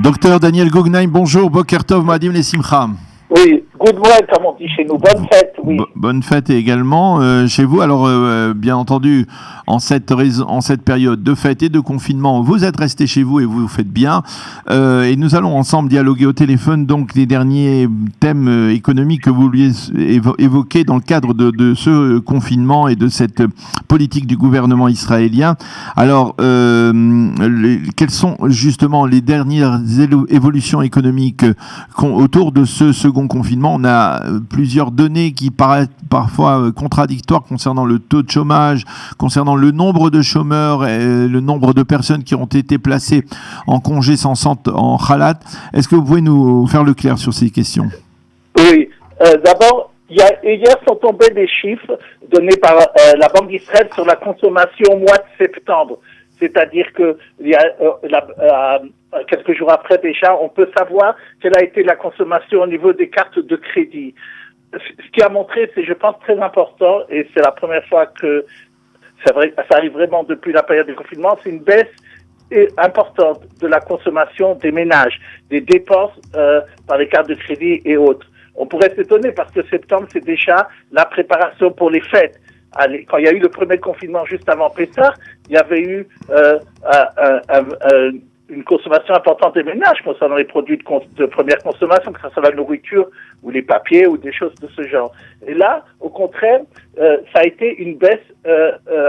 Docteur Daniel Guggenheim, bonjour, Boker Tov, Moadim les Simcha. Oui, good morning, comme on dit chez nous. Bonne fête, oui. Bonne fête également chez vous. Alors, bien entendu, en cette période de fête et de confinement, vous êtes restés chez vous et vous faites bien. Et nous allons ensemble dialoguer au téléphone donc des derniers thèmes économiques que vous vouliez évoquer dans le cadre de ce confinement et de cette politique du gouvernement israélien. Alors, quelles sont justement les dernières évolutions économiques autour de ce second confinement? On a plusieurs données qui paraissent parfois contradictoires concernant le taux de chômage, concernant le nombre de chômeurs et le nombre de personnes qui ont été placées en congé sans centre en khalat. Est-ce que vous pouvez nous faire le clair sur ces questions? Oui. D'abord, hier sont tombés des chiffres donnés par la Banque d'Israël sur la consommation au mois de septembre. C'est-à-dire que quelques jours après déjà, on peut savoir quelle a été la consommation au niveau des cartes de crédit. Ce qui a montré, c'est, je pense, très important, et c'est la première fois que ça arrive vraiment depuis la période du confinement, c'est une baisse importante de la consommation des ménages, des dépenses par les cartes de crédit et autres. On pourrait s'étonner parce que septembre, c'est déjà la préparation pour les fêtes. Quand il y a eu le premier confinement juste avant Pessah, il y avait eu une consommation importante des ménages concernant les produits de première consommation, que ce soit la nourriture ou les papiers ou des choses de ce genre. Et là, au contraire, ça a été une baisse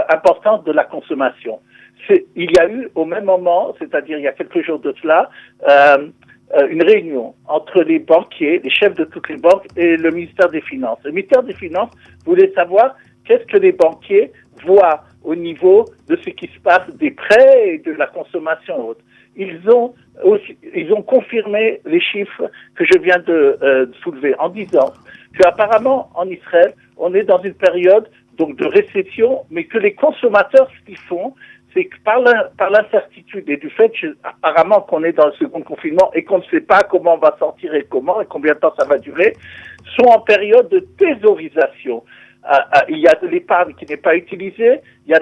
importante de la consommation. Il y a eu au même moment, c'est-à-dire il y a quelques jours de cela, une réunion entre les banquiers, les chefs de toutes les banques et le ministère des Finances. Le ministère des Finances voulait savoir qu'est-ce que les banquiers voient au niveau de ce qui se passe des prêts et de la consommation haute. Ils ont confirmé les chiffres que je viens de soulever en disant qu'apparemment en Israël, on est dans une période donc de récession, mais que les consommateurs, ce qu'ils font, c'est que par l'incertitude et du fait apparemment qu'on est dans le second confinement et qu'on ne sait pas comment on va sortir et combien de temps ça va durer, sont en période de thésaurisation. Il y a de l'épargne qui n'est pas utilisée, il y a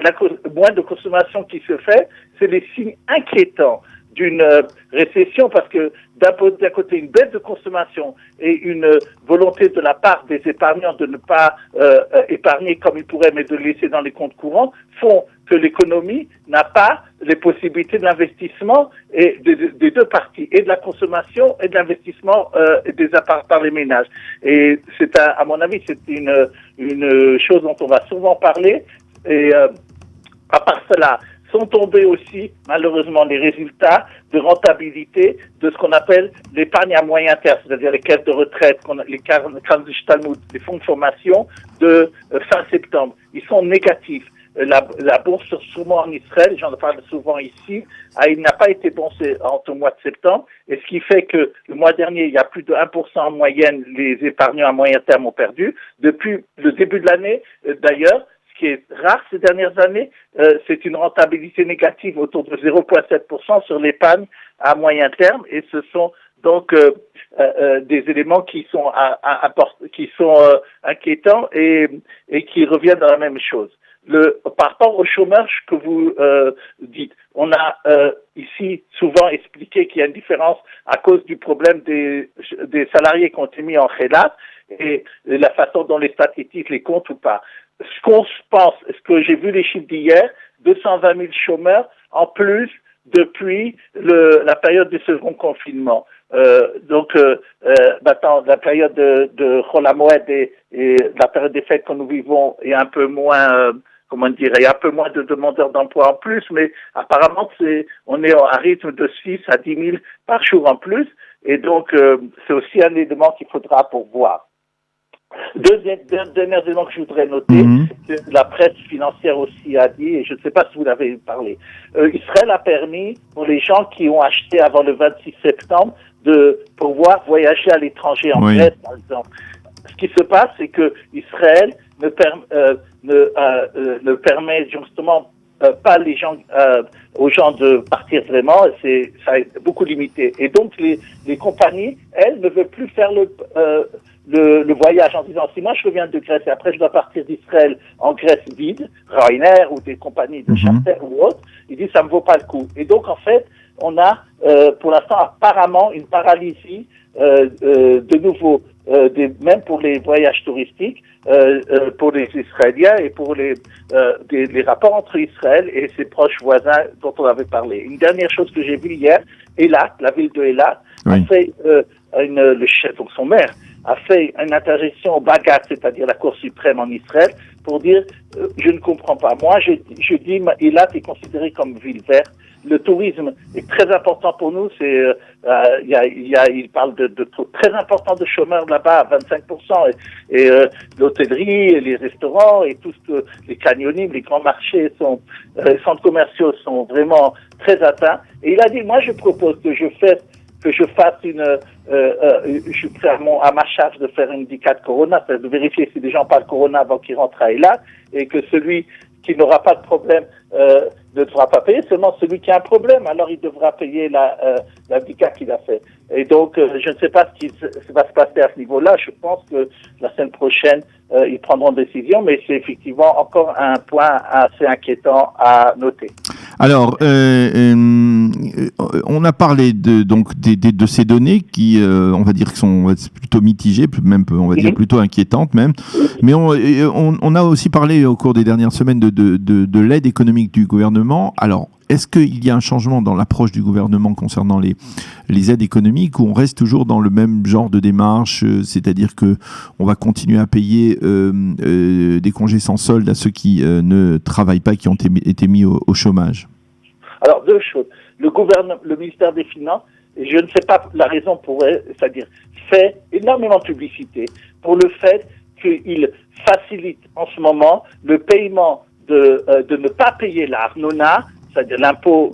moins de consommation qui se fait. C'est les signes inquiétants d'une récession parce que d'un côté une baisse de consommation et une volonté de la part des épargnants de ne pas épargner comme ils pourraient mais de le laisser dans les comptes courants font que l'économie n'a pas les possibilités de l'investissement et des deux parties, et de la consommation et de l'investissement par les ménages. Et c'est à mon avis, c'est une chose dont on va souvent parler. Et à part cela, sont tombés aussi, malheureusement, les résultats de rentabilité de ce qu'on appelle l'épargne à moyen terme, c'est-à-dire les caisses de retraite, les fonds de formation de fin septembre. Ils sont négatifs. La bourse, sûrement en Israël, j'en parle souvent ici, il n'a pas été bon entre le mois de septembre, et ce qui fait que le mois dernier, il y a plus de 1% en moyenne, les épargnants à moyen terme ont perdu. Depuis le début de l'année, d'ailleurs, ce qui est rare ces dernières années, c'est une rentabilité négative autour de 0,7% sur l'épargne à moyen terme, et ce sont donc des éléments qui sont inquiétants et qui reviennent dans la même chose. Par rapport au chômage que vous dites, on a ici souvent expliqué qu'il y a une différence à cause du problème des salariés qui ont été mis en khélat et la façon dont les statistiques les comptent ou pas. Ce qu'on pense, ce que j'ai vu les chiffres d'hier, 220 000 chômeurs en plus depuis la période du second confinement. Maintenant, la période de Chol HaMoed et la période des fêtes que nous vivons est un peu moins, il y a un peu moins de demandeurs d'emploi en plus, mais apparemment, on est à un rythme de 6 à 10 000 par jour en plus, et donc, c'est aussi un élément qu'il faudra pourvoir. Dernier élément que je voudrais noter, que la presse financière aussi a dit, et je ne sais pas si vous l'avez parlé, Israël a permis pour les gens qui ont acheté avant le 26 septembre de pouvoir voyager à l'étranger, en Grèce par exemple. Ce qui se passe, c'est que Israël ne permet justement pas aux gens de partir vraiment, ça est beaucoup limité. Et donc les compagnies, elles, ne veulent plus faire le voyage en disant si moi je reviens de Grèce et après je dois partir d'Israël en Grèce vide, Ryanair ou des compagnies de charter ou autres, ils disent ça me vaut pas le coup. Et donc en fait, on a pour l'instant apparemment une paralysie de nouveau, même pour les voyages touristiques, pour les Israéliens et pour les rapports entre Israël et ses proches voisins dont on avait parlé. Une dernière chose que j'ai vue hier, Eilat, la ville de Eilat, a fait le chef, donc son maire, a fait une interjection au Bagat, c'est-à-dire la Cour suprême en Israël, pour dire je ne comprends pas. Moi, je dis Eilat est considéré comme ville verte. Le tourisme est très important pour nous. Il parle de très important de chômeurs là-bas, à 25%, et l'hôtellerie, et les restaurants, et tout les canyonimes, les grands marchés les centres commerciaux sont vraiment très atteints. Et il a dit, moi, je propose que je fasse je suis prêt à ma charge de faire une dicade Corona, c'est-à-dire de vérifier si des gens parlent Corona avant qu'ils rentrent à Eilat, et que celui qui n'aura pas de problème ne devra pas payer, seulement celui qui a un problème, alors il devra payer la dicade qu'il a fait. Et donc, je ne sais pas ce qui va se passer à ce niveau-là. Je pense que la semaine prochaine, ils prendront une décision, mais c'est effectivement encore un point assez inquiétant à noter. Alors, on a parlé de ces données qui, on va dire, sont plutôt mitigées, même on va dire plutôt inquiétantes même. Mais on a aussi parlé au cours des dernières semaines de l'aide économique du gouvernement. Alors, est-ce qu'il y a un changement dans l'approche du gouvernement concernant les aides économiques, ou on reste toujours dans le même genre de démarche, c'est-à-dire que on va continuer à payer des congés sans solde à ceux qui ne travaillent pas, qui ont été mis au chômage? Alors, deux choses. Le ministère des Finances, et je ne sais pas la raison c'est-à-dire fait énormément de publicité pour le fait qu'il facilite en ce moment le paiement de ne pas payer l'Arnona, c'est-à-dire l'impôt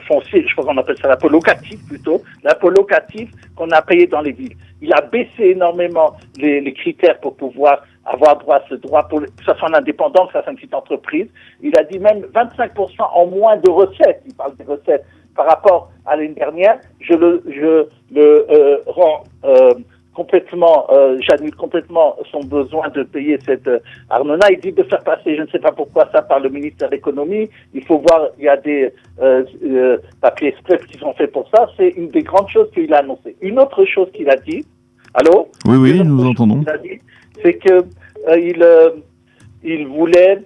foncier, je crois qu'on appelle ça l'impôt locatif plutôt, l'impôt locatif qu'on a payé dans les villes. Il a baissé énormément les critères pour pouvoir avoir droit à ce droit, que ça soit un indépendant, que ça soit une petite entreprise. Il a dit même 25% en moins de recettes. Il parle des recettes par rapport à l'année dernière. Je le rends complètement, j'annule complètement son besoin de payer cette Arnona. Il dit de faire passer, je ne sais pas pourquoi ça, par le ministère de l'économie. Il faut voir, il y a des papiers express qui sont faits pour ça. C'est une des grandes choses qu'il a annoncées. Une autre chose qu'il a dit, allô? Oui, nous entendons. C'est que il voulait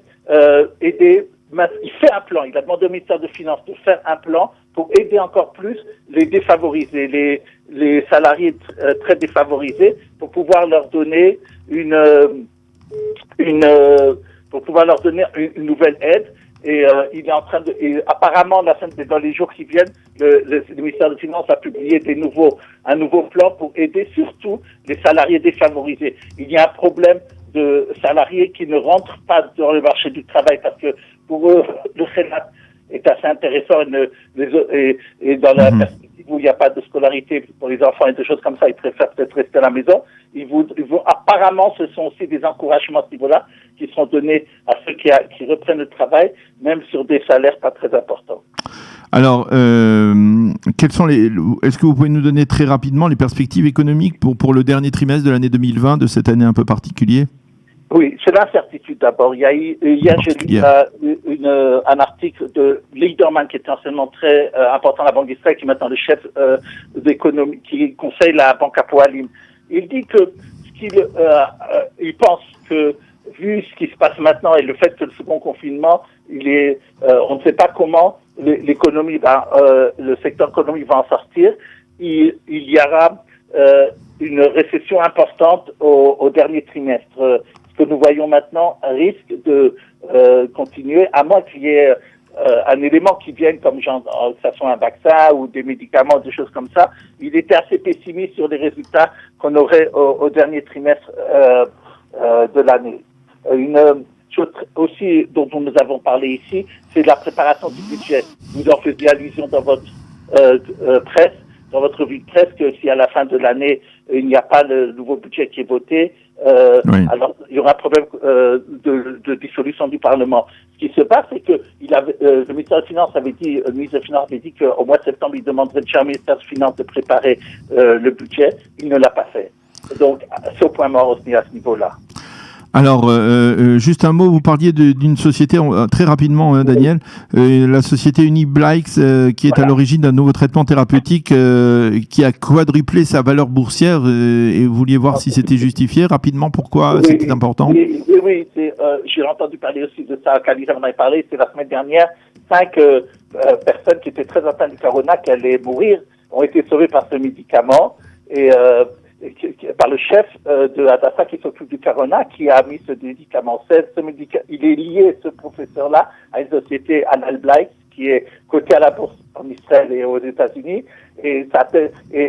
aider. Il fait un plan. Il a demandé au ministère des Finances de faire un plan pour aider encore plus les défavorisés, les salariés très défavorisés, pour pouvoir leur donner une nouvelle aide. Et il est en train apparemment, dans les jours qui viennent, le ministère des Finances a publié un nouveau plan pour aider surtout les salariés défavorisés. Il y a un problème de salariés qui ne rentrent pas dans le marché du travail parce que pour eux, le Sénat est assez intéressant et dans la perspective où il n'y a pas de scolarité pour les enfants et des choses comme ça, ils préfèrent peut-être rester à la maison. Apparemment, ce sont aussi des encouragements à ce niveau-là qui seront donnés à ceux qui reprennent le travail, même sur des salaires pas très importants. Alors, est-ce que vous pouvez nous donner très rapidement les perspectives économiques pour le dernier trimestre de l'année 2020, de cette année un peu particulière? Oui, c'est l'incertitude d'abord. Hier, j'ai lu un article de Liederman, qui était anciennement très important à la Banque d'Israël, qui est maintenant le chef d'économie, qui conseille la Banque Hapoalim. Il dit que il pense que, vu ce qui se passe maintenant et le fait que le second confinement, on ne sait pas comment l'économie le secteur économique va en sortir. Il y aura une récession importante au dernier trimestre. Ce que nous voyons maintenant risque de continuer, à moins qu'il y ait un élément qui vienne comme que ça soit un vaccin ou des médicaments, des choses comme ça. Il était assez pessimiste sur les résultats qu'on aurait au dernier trimestre de l'année. Une chose aussi dont nous avons parlé ici, c'est la préparation du budget. Vous en faisiez allusion dans votre presse, dans votre revue de presse, que si à la fin de l'année, il n'y a pas le nouveau budget qui est voté, alors il y aura un problème de dissolution du Parlement. Ce qui se passe, c'est que le ministère des Finances avait dit qu'au mois de septembre, il demanderait déjà au ministère des Finances de préparer le budget. Il ne l'a pas fait. Donc, c'est au point mort aussi à ce niveau-là. Alors, juste un mot, vous parliez d'une société, très rapidement, Daniel, la société Uniblykes, qui est à l'origine d'un nouveau traitement thérapeutique qui a quadruplé sa valeur boursière, et vous vouliez voir si c'était justifié. Rapidement, pourquoi c'était important? Oui, j'ai entendu parler aussi de ça, Khalid en avait parlé, c'est la semaine dernière, 5 personnes qui étaient très atteintes du corona, qui allaient mourir, ont été sauvées par ce médicament, et par le chef de Hadassah qui s'occupe du corona, qui a mis ce médicament. Il est lié, ce professeur-là, à une société Uniblykes, qui est cotée à la bourse en Israël et aux États-Unis, et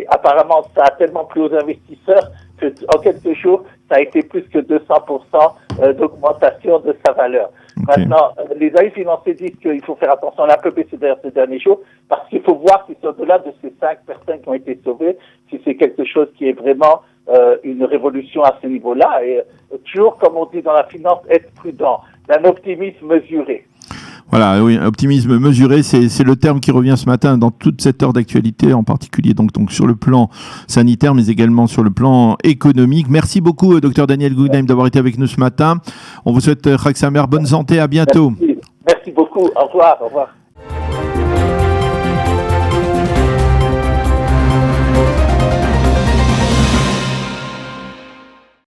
apparemment ça a tellement plu aux investisseurs que en quelques jours, ça a été plus que 200% d'augmentation de sa valeur. Okay. Maintenant, les avis financiers disent qu'il faut faire attention, on a un peu baissé d'ailleurs ces derniers jours, parce qu'il faut voir si c'est au-delà de ces 5 personnes qui ont été sauvées, si c'est quelque chose qui est vraiment une révolution à ce niveau-là. Et toujours, comme on dit dans la finance, être prudent, d'un optimisme mesuré. Voilà, oui, optimisme mesuré, c'est le terme qui revient ce matin dans toute cette heure d'actualité, en particulier donc sur le plan sanitaire, mais également sur le plan économique. Merci beaucoup, Dr Daniel Guggenheim, d'avoir été avec nous ce matin. On vous souhaite, Chag Sameach, bonne santé, à bientôt. Merci beaucoup, au revoir.